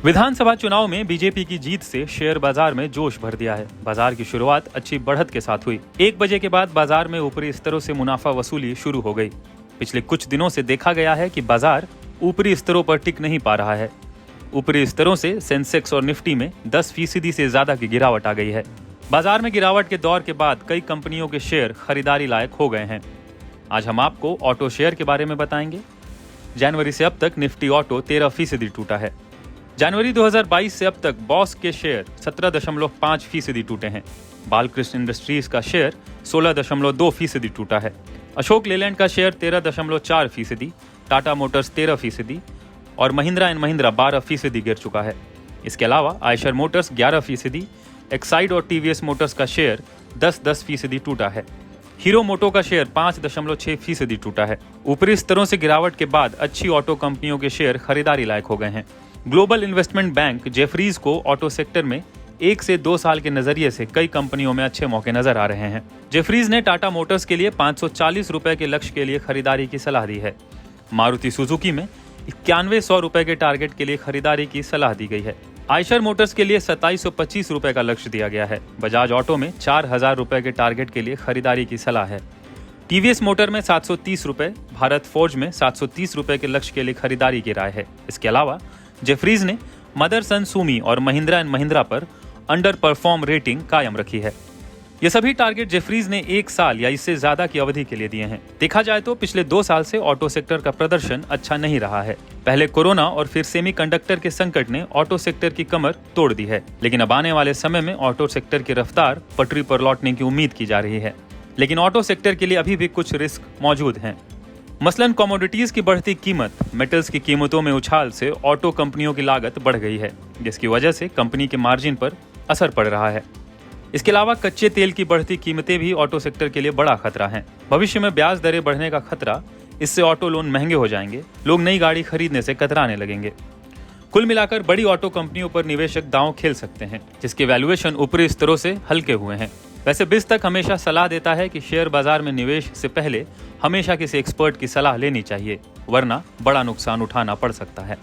विधानसभा चुनाव में बीजेपी की जीत से शेयर बाजार में जोश भर दिया है। बाजार की शुरुआत अच्छी बढ़त के साथ हुई। 1 बजे के बाद बाजार में ऊपरी स्तरों से मुनाफा वसूली शुरू हो गई। पिछले कुछ दिनों से देखा गया है कि बाजार ऊपरी स्तरों पर टिक नहीं पा रहा है। ऊपरी स्तरों से सेंसेक्स और निफ्टी में 10% से ज्यादा की गिरावट आ गई है। बाजार में गिरावट के दौर के बाद कई कंपनियों के शेयर खरीदारी लायक हो गए हैं। आज हम आपको ऑटो शेयर के बारे में बताएंगे। जनवरी से अब तक निफ्टी ऑटो 13% टूटा है। जनवरी 2022 से अब तक बॉस के शेयर 17.5% टूटे हैं। बालकृष्ण इंडस्ट्रीज का शेयर 16.2% टूटा है। अशोक लेलैंड का शेयर 13.4%, टाटा मोटर्स 13% और महिंद्रा एंड महिंद्रा 12% गिर चुका है। इसके अलावा आयशर मोटर्स 11%, एक्साइड और टीवीएस मोटर्स का शेयर 10% टूटा है। हीरो मोटो का शेयर 5.6% टूटा है। ऊपरी स्तरों से गिरावट के बाद अच्छी ऑटो कंपनियों के शेयर खरीदारी लायक हो गए हैं। ग्लोबल इन्वेस्टमेंट बैंक जेफरीज को ऑटो सेक्टर में 1 से 2 साल के नजरिए से कई कंपनियों में अच्छे मौके नजर आ रहे हैं। जेफरीज ने टाटा मोटर्स के लिए 540 रुपए के लक्ष्य के लिए खरीदारी की सलाह दी है। मारुति सुजुकी में 9100 रुपए के टारगेट के लिए खरीदारी की सलाह दी गई है। आयशर मोटर्स के लिए 2725 रुपए का लक्ष्य दिया गया है। बजाज ऑटो में 4000 रुपए के टारगेट के लिए खरीदारी की सलाह है। टीवीएस मोटर में 730 रुपए, भारत फोर्ज में 730 रुपए के लक्ष्य के लिए खरीदारी की राय है। इसके अलावा जेफरीज ने मदरसन सुमी और महिंद्रा एंड महिंद्रा पर अंडर परफॉर्म रेटिंग कायम रखी है। ये सभी टारगेट जेफरीज ने 1 साल या इससे ज्यादा की अवधि के लिए दिए हैं। देखा जाए तो पिछले 2 साल से ऑटो सेक्टर का प्रदर्शन अच्छा नहीं रहा है। पहले कोरोना और फिर सेमीकंडक्टर के संकट ने ऑटो सेक्टर की कमर तोड़ दी है, लेकिन अब आने वाले समय में ऑटो सेक्टर की रफ्तार पटरी पर लौटने की उम्मीद की जा रही है। लेकिन ऑटो सेक्टर के लिए अभी भी कुछ रिस्क मौजूद हैं। मसलन कमोडिटीज की बढ़ती कीमत, मेटल्स की कीमतों में उछाल से ऑटो कंपनियों की लागत बढ़ गई है, जिसकी वजह से कंपनी के मार्जिन पर असर पड़ रहा है। इसके अलावा कच्चे तेल की बढ़ती कीमतें भी ऑटो सेक्टर के लिए बड़ा खतरा हैं। भविष्य में ब्याज दरें बढ़ने का खतरा, इससे ऑटो लोन महंगे हो जाएंगे, लोग नई गाड़ी खरीदने से कतराने लगेंगे। कुल मिलाकर बड़ी ऑटो कंपनियों पर निवेशक दांव खेल सकते हैं, जिसके वैल्यूएशन ऊपरी स्तरों से हल्के हुए हैं। वैसे बिस तक हमेशा सलाह देता है कि शेयर बाजार में निवेश से पहले हमेशा किसी एक्सपर्ट की सलाह लेनी चाहिए, वरना बड़ा नुकसान उठाना पड़ सकता है।